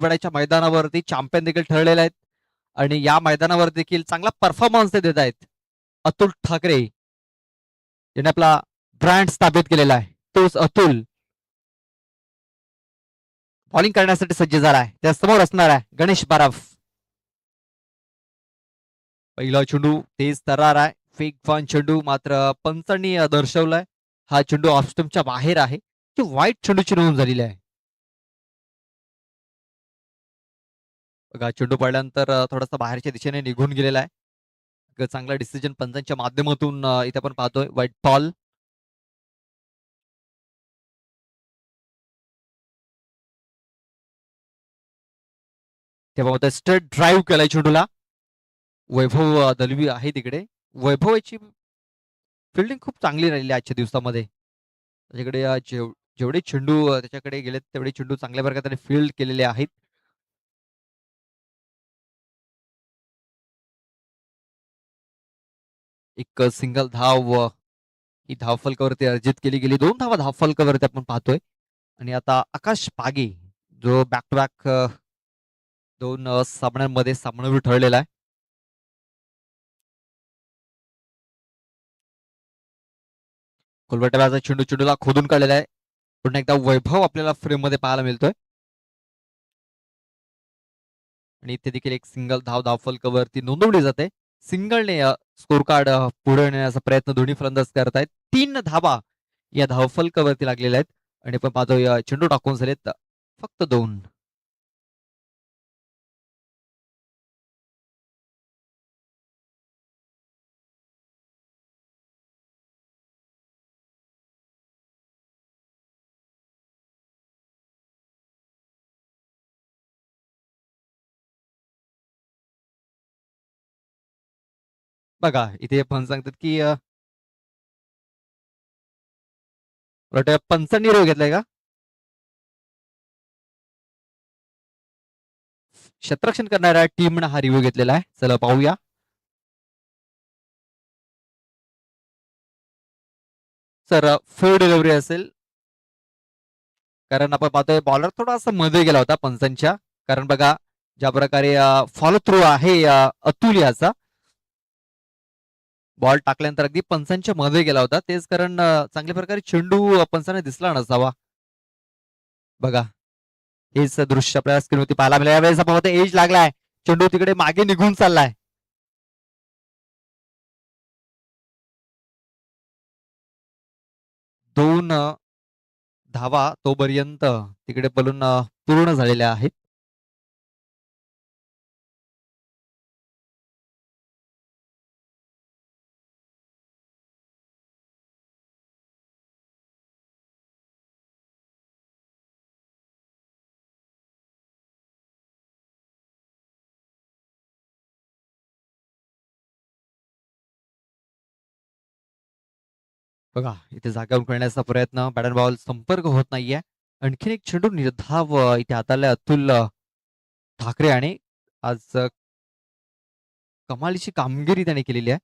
मराठवाड्याच्या मैदानावरती चॅम्पियन देखील ठरलेले आहेत आणि या मैदानावर देखील चांगला परफॉर्मन्स ते देत आहेत. अतुल ठाकरे ज्याने आपला ब्रँड स्थापित केलेला आहे, तोच अतुल बॉलिंग करण्यासाठी सज्ज झाला आहे. त्या समोर असणार आहे गणेश बारफ. पहिला चेंडू तेज तरार आहे, फेक फॉन चेंडू, मात्र पंचांनी दर्शवलाय हा चेंडू ऑफ स्टंपच्या बाहेर आहे, की वाईट चेंडूची नोंद झालेली आहे. बघा चेंडू पडल्यानंतर थोडासा बाहेरच्या दिशेने निघून गेलेला आहे. चांगला डिसिजन पंचांच्या माध्यमातून इथे आपण पाहतोय व्हाईट बॉल. तेव्हा स्ट्रेट ड्राईव्ह केलाय चेंडूला. वैभव दलवी आहे तिकडे. वैभव याची फिल्डिंग खूप चांगली राहिली आजच्या दिवसामध्ये. त्याच्याकडे जेवढे चेंडू त्याच्याकडे गेलेत तेवढे चेंडू चांगल्या प्रकारे त्याने फील्ड केलेले आहेत. एक सिंगल धाव ही धावफलकावरती अर्जित केली गेली. 2 धावा धावफलकावरती आपण पाहतोय. आणि आता आकाश पागे जो बॅक टू बॅक 2 सामन्यांमध्ये सामनावीर ठरलेला आहे. कोलवट्याचा चेंडू चेंडूला खोदून काढलेला आहे. पुन्हा एकदा वैभव आपल्याला फ्रेम मध्ये पाहायला मिळतोय. आणि इथे देखील एक सिंगल धाव धावफलकावरती नोंदवली जाते. सिंगलने स्कोर कार्ड पुढे नेण्याचा प्रयत्न दोन्ही फलंदाज करत आहेत. 3 धावा या धावफलकावरती लागलेल्या आहेत आणि आपण पाहतोय चेंडू टाकून झालेत फक्त 2. बघा इथे पण सांगतात की पंचांनी रो घेतलाय का? क्षेत्ररक्षण करणाऱ्या टीमनं हा रिव्ह्यू घेतलेला आहे. चला पाहूया. सर फेअर डिलिव्हरी असेल, कारण आपण पाहतोय बॉलर थोडासा मध्ये गेला होता पंचांच्या. कारण बघा ज्या प्रकारे फॉलो थ्रू आहे अतुल याचा, बॉल टाकल्यानंतर अगदी पंचांच्या मध्ये गेला होता. तेच कारण चांगल्या प्रकारे चेंडू पंचाने दिसला नसावा. बघा हेच दृश्य आपल्याला स्क्रीनवरती पाहायला मिळालं. यावेळेस आपण पाहतोय एज लागलाय, चेंडू तिकडे मागे निघून चाललाय. 2 धावा तोपर्यंत तिकडे बलून पूर्ण झालेल्या आहेत. बघा इथे जाग्यावर खेळण्याचा प्रयत्न, बॅट अँड बॉल संपर्क होत नाहीये. आणखीन एक चेंडू निर्धाव इथे हाताळलाय अतुल ठाकरे आणि आज कमालीची कामगिरी त्याने केलेली आहे.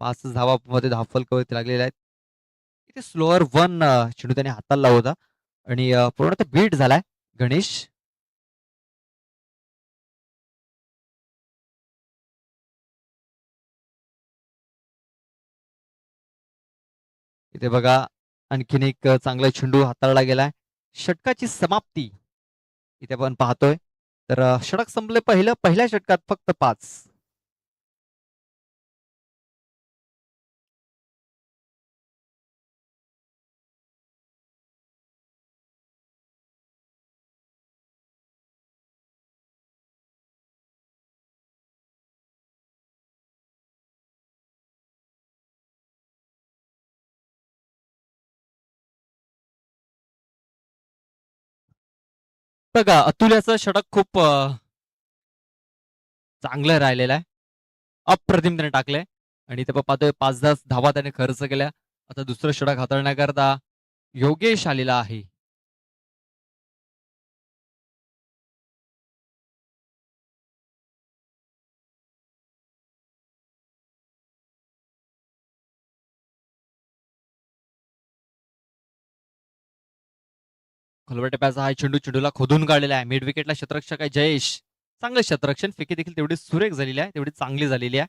5 धावा मध्ये धावफलकावरती लागलेल्या आहेत. इथे स्लोअर 1 चेंडू त्याने हाताळला होता आणि पूर्ण बीट झालाय गणेश. इथे बघा आणखीन एक चांगला चेंडू हाताळला गेलाय. षटकाची समाप्ती इथे आपण पाहतोय. तर षटक संपले पहिल्या षटकात फक्त 5. बघा अतुल्याचं षटक खूप चांगलं राहिलेलं आहे. अप्रतिम त्याने टाकलंय आणि ते पाहतोय 5-10 धावा त्याने खर्च केल्या. आता दुसरं षटक हाताळण्याकरता योगेश आलेला आहे. खलबटप्याचा हा चेंडूला खोदून काढलेला आहे. मिड विकेटला क्षेत्ररक्षक आहे जयेश. चांगलं क्षेत्ररक्षण. फेकी देखील तेवढी सुरेख झालेली आहे, तेवढी चांगली झालेली आहे.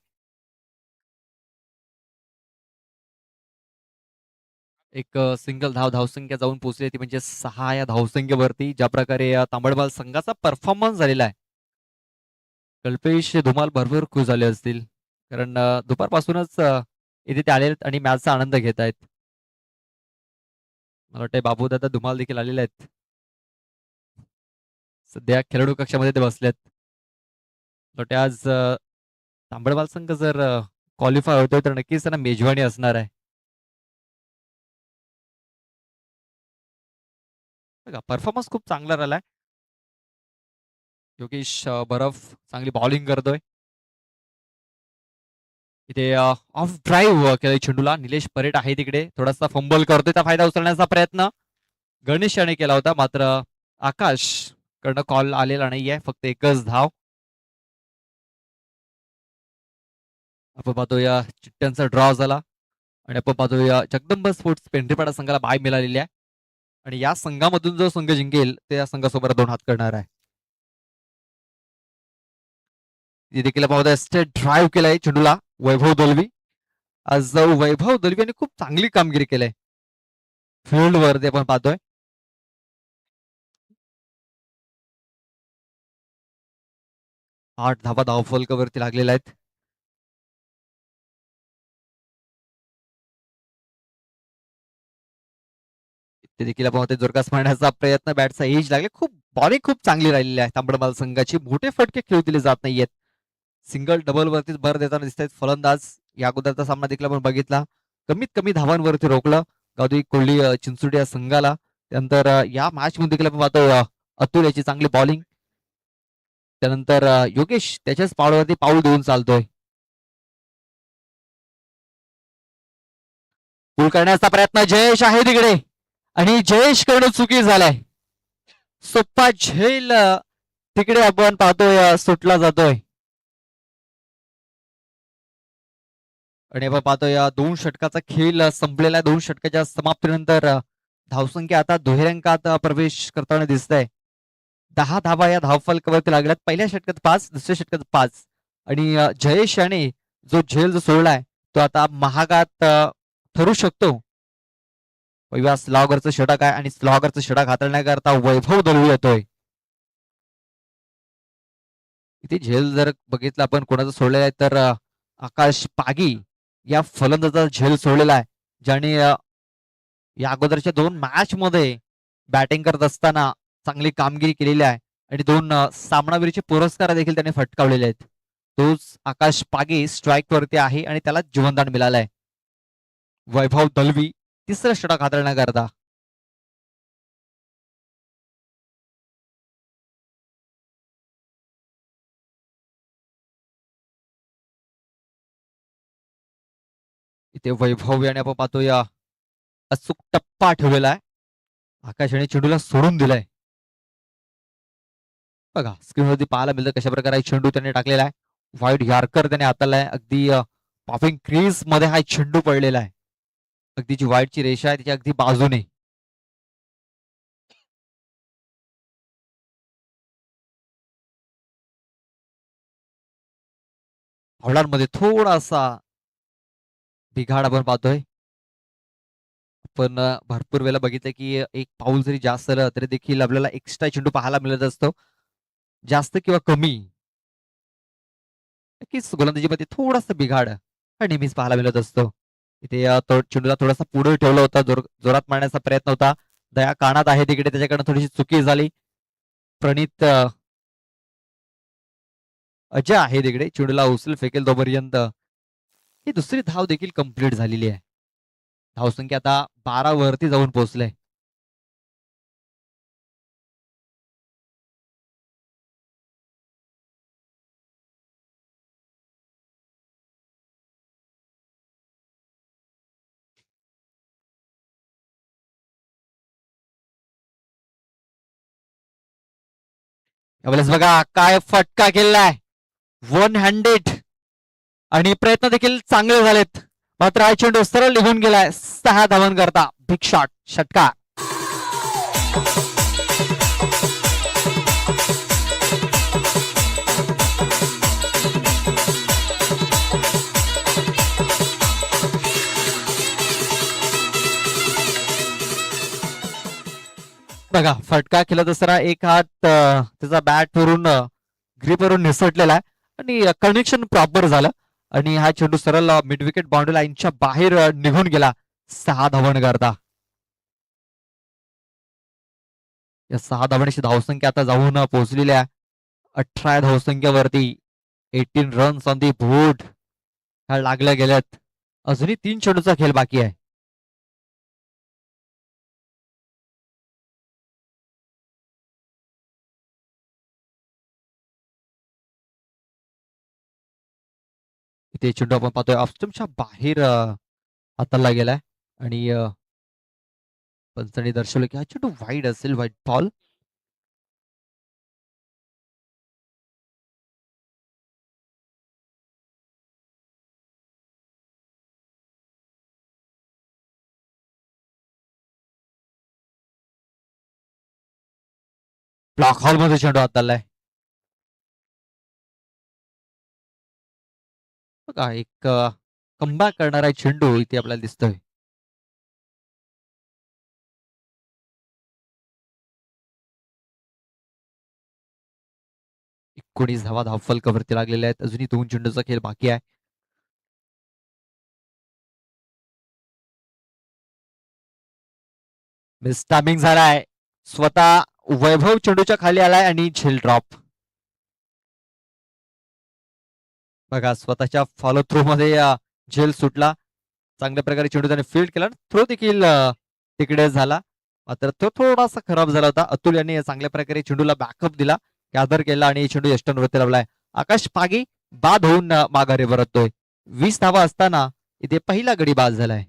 एक सिंगल धावसंख्या जाऊन पोहोचली ती म्हणजे 6 या धावसंख्येवरती. ज्या प्रकारे तांबडबाल संघाचा परफॉर्मन्स झालेला आहे, कल्पेश धुमाल भरपूर खुश झाले असतील. कारण दुपारपासूनच इथे ते आले आणि मॅचचा आनंद घेत आहेत. मला वाटतं बाबूदादा धुमाल देखील आलेले आहेत. सध्या खेळाडू कक्षामध्ये ते बसलेत. वाटते आज तांबडबाल संघ जर क्वालिफाय होतोय तर नक्कीच त्यांना मेजवानी असणार आहे. बघा परफॉर्मन्स खूप चांगला राहिलाय. योगेश बरफ चांगली बॉलिंग करतोय. इथे ऑफ ड्राईव्ह केलं चेंडूला. निलेश परेट आहे तिकडे, थोडासा फंबल करतोय, त्या फायदा उचलण्याचा प्रयत्न गणेश याने केला होता, मात्र आकाश कडनं कॉल आलेला नाहीये. फक्त एकच धाव. आपण पाहतोया चिठ्ठ्यांचा ड्रॉ झाला आणि आपण पाहतोया जगदंब स्पोर्ट्स पेंढरीपाडा संघाला बाय मिळालेली आहे आणि या संघामधून जो संघ जिंकेल ते या संघासोबत 2 हात करणार आहे. देखील पाहतोय स्टेट ड्राईव्ह केलाय चेंडूला वैभव दलवी. आज वैभव दलवी यांनी खूप चांगली कामगिरी केली फील्ड वरती आपण पाहतोय. 8 धाबा धावफलकावरती लागलेल्या आहेत. ते देखील पाहतोय जोरकास मारण्याचा प्रयत्न, बॅटचा एज लागले. खूप बॉलिंग खूप चांगली राहिलेली आहे तांबडमाल संघाची. मोठे फटके खेळू दिले जात नाहीयेत. सिंगल डबल वरतीच भर देताना दिसत आहेत फलंदाज. या अगोदरचा सामना देखील आपण बघितला, कमीत कमी धावांवरती रोखलं गावदी कोल्ही चिंचोडी या संघाला. त्यानंतर या मॅच मध्ये देखील आपण पाहतो अतुल याची चांगली बॉलिंग. त्यानंतर योगेश त्याच्याच पावलावरती पाऊल देऊन चालतोय. पूल करण्याचा प्रयत्न जयेश आहे तिकडे आणि जयेश कडून चुकी झालाय. सोप्पा झेल तिकडे आपण पाहतोय सुटला जातोय. आणि आपण पाहतोय 2 षटकाचा खेळ संपलेला आहे. 2 षटकाच्या समाप्तीनंतर धावसंख्या आता दुहेऱ्यांकात प्रवेश करताना दिसत आहे. 10 धावा या धावफलकावरती लागल्यात. पहिल्या षटकात 5, दुसऱ्या षटकात 5 आणि जयेश याने जो झेल जो सोडलाय तो आता महागात ठरू शकतो. पहिला स्लॉगरचं षटक आहे आणि स्लॉगरचं षटक हाताळण्याकरता वैभव दलवी येतोय. इथे झेल जर बघितलं आपण कोणाचं सोडलेलं आहे तर आकाश पागी या फलंदाजाचा झेल सोडलेला आहे, ज्याने या अगोदरच्या 2 मॅच मध्ये बॅटिंग करत असताना चांगली कामगिरी केलेली आहे आणि 2 सामनावीरचे पुरस्कार देखील त्याने फटकावलेले आहेत. तोच आकाश पागी स्ट्राईक वरती आहे आणि त्याला जीवनदान मिळालंय. वैभव दलवी तिसरं षटक हाताळण्याकरता. इथे वैभव याने आपण पाहतोय अचूक टप्पा ठेवलेला आहे. आकाश याने चेंडूला सोडून दिलाय. बघा स्क्रीनवरती पाहायला मिळतं कशा प्रकारे चेंडू त्याने टाकलेला आहे. व्हाईट यार्कर त्याने हाताळलाय. अगदी पॉपिंग क्रीज मध्ये हा चेंडू पडलेला आहे. अगदी जी व्हाईटची रेषा आहे त्याच्या अगदी बाजूने. हॉलांडमध्ये थोडासा बिघाड आपण पाहतोय. पण भरपूर वेळेला बघितलं की एक पाऊल जरी जास्त झालं तरी देखील आपल्याला एक्स्ट्रा चेंडू पाहायला मिळत असतो. जास्त किंवा कमी नक्कीच गोलंदाजीमध्ये थोडासा बिघाड हा नेहमीच पाहायला मिळत असतो. इथे चेंडूला थोडासा पुढे ठेवला होता, जोरात मारण्याचा प्रयत्न होता. दया कानात आहे तिकडे, त्याच्याकडनं थोडीशी चुकी झाली. प्रणित अजय आहे तिकडे, चेंडूला उचल फेकेल तोपर्यंत ही दुसरी धाव देखील कंप्लीट झालेली आहे. धावसंख्या आता 12 वरती जाऊन पोहोचले. यावेळेस बघा काय फटका केलाय 100 आणि प्रयत्न देखील चांगले झालेत. मात्र हा चेंडू सरळ निघून गेलाय 6 धावन करता. बिग शॉट षटकार. बघा फटका केला दसरा एक हात त्याचा बॅटवरून ग्रीपवरून निसटलेला आहे आणि कनेक्शन प्रॉपर झालं आणि हा चेंडू सरळ मिड विकेट बाउंड्री लाईनच्या बाहेर निघून गेला 6 धावन करता. या 6 धावांची धावसंख्या आता जाऊन पोहोचलेल्या 18 धावसंख्येवरती. 18 रन्स ऑन दी बोर्ड ह्या लागल्या गेल्यात. अजूनही 3 चेंडूचा खेळ बाकी आहे. इथे चेंडू आपण पाहतोय ऑफस्टमच्या बाहेर हाताला गेलाय आणि पंचांनी दर्शवलं की हा चेंडू वाईड असेल, वाईड बॉल. ब्लॉक हॉल मध्ये चेंडू हातालाय. बघा एक कमबॅक करणारा चेंडू इथे आपल्याला दिसतोय. 19 धावा धावफलकावरती लागलेल्या आहेत. अजूनही 2 चेंडूचा खेळ बाकी आहे. मिस टायमिंग झालाय. स्वतः वैभव चेंडूच्या खाली आलाय आणि झेल ड्रॉप. बघा स्वतःच्या फॉलो थ्रू मध्ये झेल सुटला. चांगल्या प्रकारे चेंडू त्याने फील्ड केला. थ्रो देखील तिकडे झाला. मात्र तो थोडासा खराब झाला होता. अतुल यांनी चांगल्या प्रकारे चेंडूला बॅकअप दिला, गॅदर केला आणि चेंडू यष्टांवरती लावलाय. आकाश पागी बाद होऊन माघारी परततोय. 20 धावा असताना इथे पहिला गडी बाद झालाय.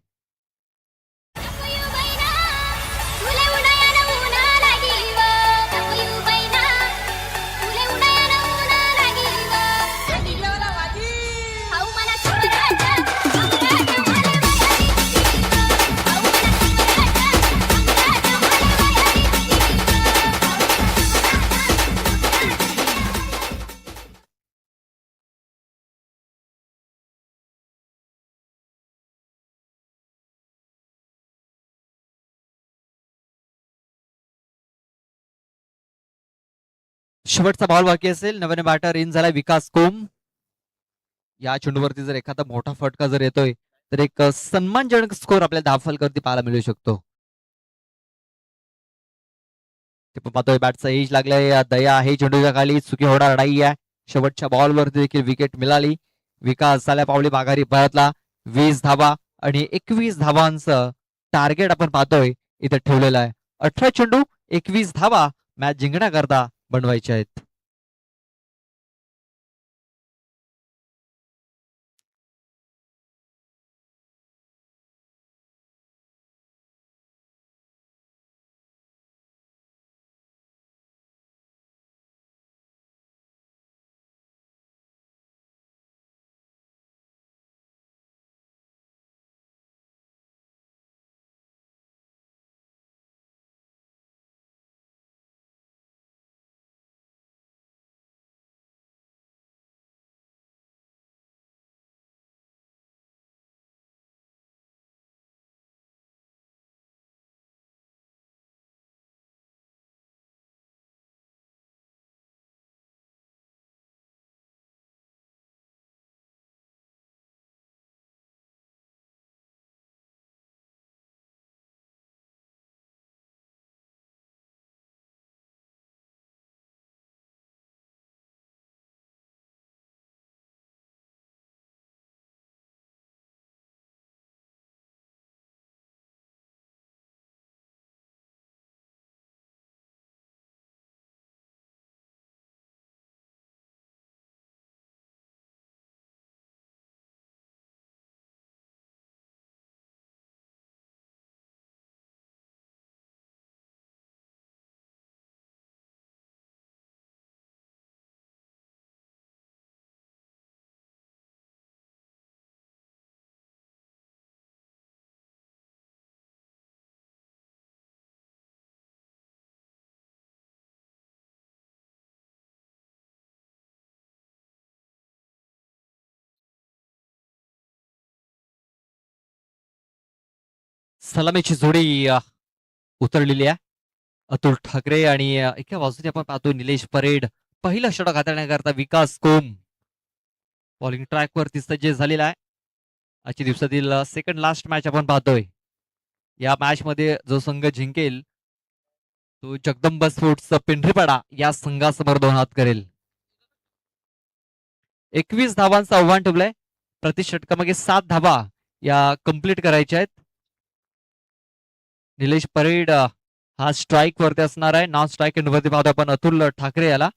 शेवटचा बॉल बाकी असेल. नव्याने बॅटर इन झाला विकास कोम. या चेंडूवरती जर एखादा मोठा फटका जर येतोय तर एक सन्मानजनक स्कोर आपल्याला धावफलकावरती पाहायला मिळू शकतो. पाहतोय बॅटचा एज लागलाय. दया आहे चेंडूच्या खाली. चुकी होणार नाहीये. शेवटच्या बॉलवरती देखील विकेट मिळाली. विकास झाल्या पावली माघारी परतला. 20 धावा आणि 21 धावांचं टार्गेट आपण पाहतोय इथे ठेवलेलं आहे. 18 चेंडू 21 धावा मॅच जिंकण्याकरता बनवायचे आहेत. सलामीची जोडी उतरलेली आहे. अतुल ठाकरे आणि एका बाजूने आपण पाहतो निलेश परेड पहिलं षटक हाताळण्याकरता विकास कोम बॉलिंग ट्रॅक वरती सज्ज झालेला आहे. आजच्या दिवसातील सेकंड लास्ट मॅच आपण पाहतोय. या मॅच मध्ये जो संघ जिंकेल तो जगदंबा स्पोर्ट्स पिंढरीपाडा या संघासमोर दोन हात करेल. 21 धावांचं आव्हान ठेवलंय. प्रति षटकामागे 7 धावा या कंप्लीट करायच्या आहेत. निलेश परेड हा स्ट्राईक वरती असणार आहे. नॉन स्ट्राईक वरती पाहतो आपण अतुल ठाकरे याला.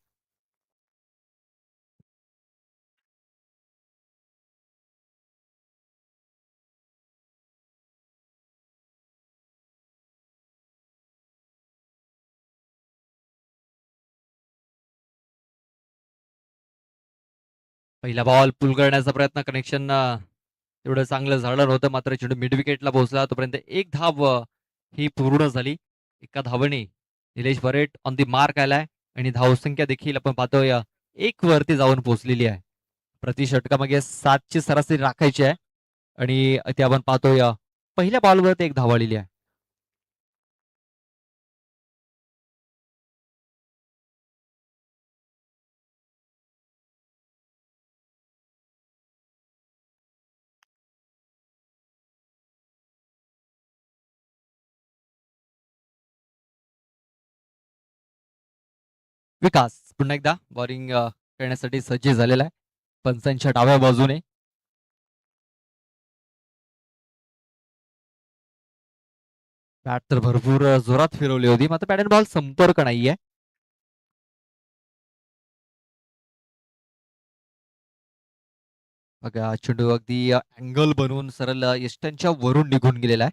पहिला बॉल पुल करण्याचा प्रयत्न कनेक्शन तेवढं चांगलं झालं नव्हतं. मात्र चेंडू मिड विकेटला पोहोचला. तोपर्यंत एक धाव ही पूर्ण झाली. एका धावने Nilesh Parade on the mark आलाय आणि धावसंख्या देखील आपण पाहतोय एक वरती जाऊन पोहोचलेली आहे. प्रति षटकामागे 7ची सरासरी राखायची आहे आणि ते आपण पाहतोय पहिल्या बॉलवरती एक धाव आलेली आहे. विकास पुन्हा एकदा बॉलिंग करण्यासाठी सज्ज झालेला आहे. पंचांच्या डाव्या बाजूने बॅट तर भरपूर जोरात फिरवली होती. मात्र बॅट अँड बॉल संपर्क नाहीये. बघा चेंडू अगदी अँगल बनवून सरळ यष्ट्यांच्या वरून निघून गेलेला आहे.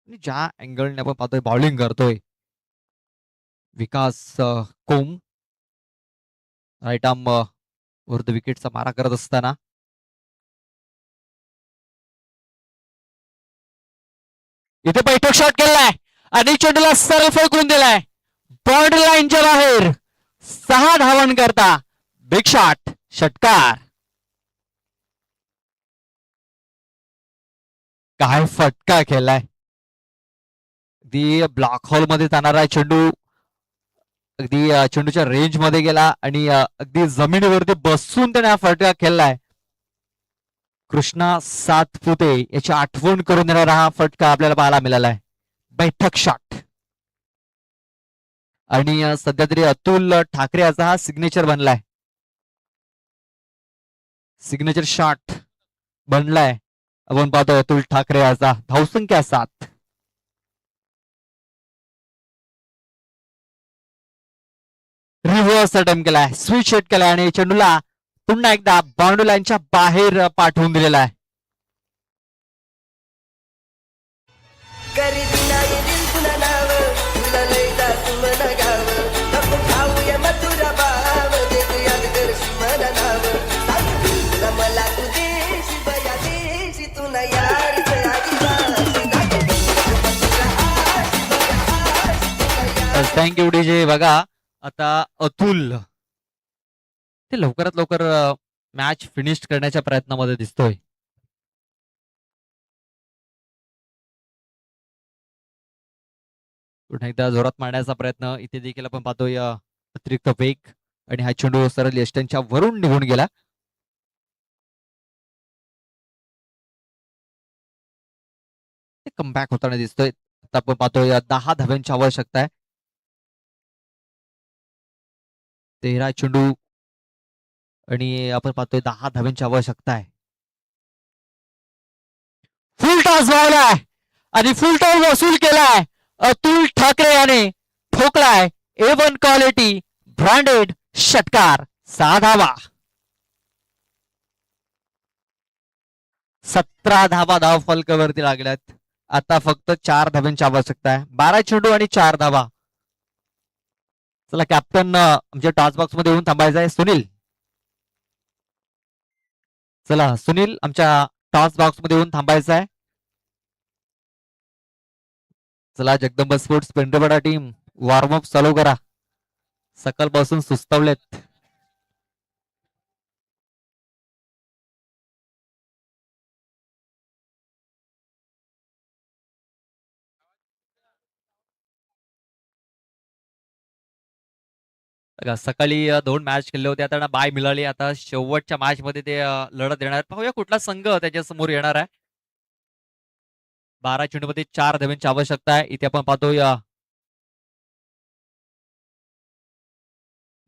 आणि ज्या अँगलने आपण पाहतोय बॉलिंग करतोय विकास कोम राईट आर्म विरुद्ध विकेटचा मारा करत असताना इथे बैठक शॉट केलाय आणि चेंडूला सरळ फेकून दिलाय बॉर्डर लाईनच्या बाहेर. 6 धावन करता बिग शॉट षटकार. काय फटका केलाय. अगदी ब्लॅक होल मध्ये जाणारा चेंडू अगदी चेंडूच्या रेंज मध्ये गेला आणि अगदी जमिनीवरती बसून त्याने हा फटका खेळलाय. कृष्णा सातपुते याची आठवण करून देणारा हा फटका आपल्याला पाहायला मिळाला आहे. बैठक शॉट आणि सध्या तरी अतुल ठाकरे याचा हा सिग्नेचर बनलाय. सिग्नेचर शॉट बनलाय. आपण पाहतो अतुल ठाकरे याचा धावसंख्या 7. रिव्हर्स अटेम्प्ट केलाय स्विच शेट केलाय आणि चेंडूला पुन्हा एकदा बाउंड्री लाईनच्या बाहेर पाठवून दिलेला आहे. Thank you DJ. बघा आता अतुल ते लवकरात लवकर मॅच फिनिश करण्याच्या प्रयत्नामध्ये दिसतोय. पुन्हा एकदा जोरात मारण्याचा प्रयत्न इथे देखील आपण पाहतोय अतिरिक्त वेग आणि हा चेंडू सरळ यष्ट्यांच्या वरून निघून गेला. कमबॅक होताना दिसतोय. आता आपण पाहतोय 10 धाव्यांची आवश्यकता आहे. 13 चेंडू आणि आपण पाहतोय 10 धाव्यांची आवश्यकता आहे. फुल टॉस लावलाय आणि फुल टॉस वसूल केलाय. अतुल ठाकरे याने ठोकलाय A1 क्वालिटी ब्रँडेड षटकार. 6 धावा. 17 धावा धाव फलकावरती लागल्यात. आता फक्त 4 धाव्यांची आवश्यकता आहे. 12 चेंडू आणि 4 धावा. चला कॅप्टन आमच्या टॉस बॉक्स मध्ये येऊन थांबायचं आहे. सुनील चला सुनील आमच्या टॉस बॉक्स मध्ये येऊन थांबायचं आहे. चला जगदंबा स्पोर्ट्स पेंढरपाडा टीम वॉर्मअप चालू करा. सकाळपासून सुस्तावलेत. बघा, सकाळी 2 मॅच खेळले होते, आता त्यांना बाय मिळाली. आता शेवटच्या मॅच मध्ये ते लढत देणार आहेत. पाहूया कुठला संघ त्याच्या समोर येणार आहे. 12 चेंडूमध्ये 4 धावांची आवश्यकता आहे. इथे आपण पाहतो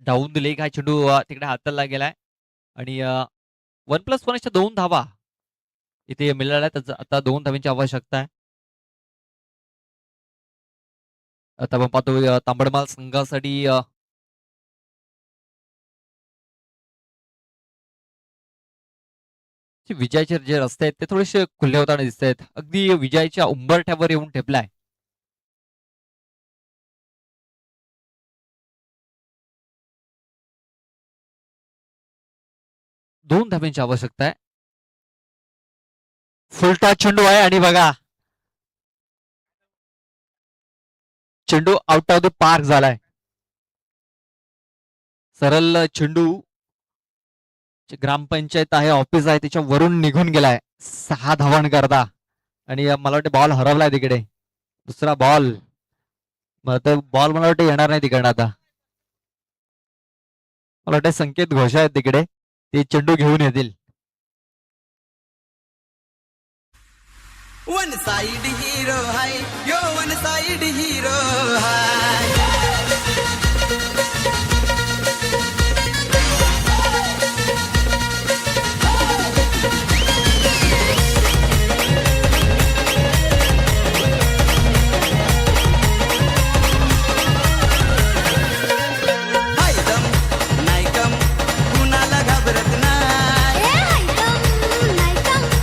डाऊन द लेग हा चेंडू तिकडे हाताला गेलाय आणि 1+1 2 धावा इथे मिळाल्या आहेत. आता 2 धावांची आवश्यकता आहे. आता आपण पाहतो तांबडमाल संघासाठी विजयाचे जे रस्ते आहेत ते थोडेसे खुले होताना दिसत आहेत. अगदी विजयाच्या उंबरठ्यावर येऊन ठेपलाय. दोन धाब्यांची आवश्यकता आहे. फुलटा चेंडू आहे आणि बघा, चेंडू आउट ऑफ द पार्क झालाय. सरळ चेंडू ग्रामपंचायत आहे, ऑफिस आहे, त्याच्यावरून निघून गेलाय 6 धावांन करता. आणि मला वाटतं बॉल हरवलाय तिकडे. दुसरा बॉल, बॉल मला वाटतं येणार नाही तिकडनं आता. मला वाटतं संकेत घोष आहेत तिकडे, ते चेंडू घेऊन येतील. वन साइड हीरो है यो वन साइड हीरो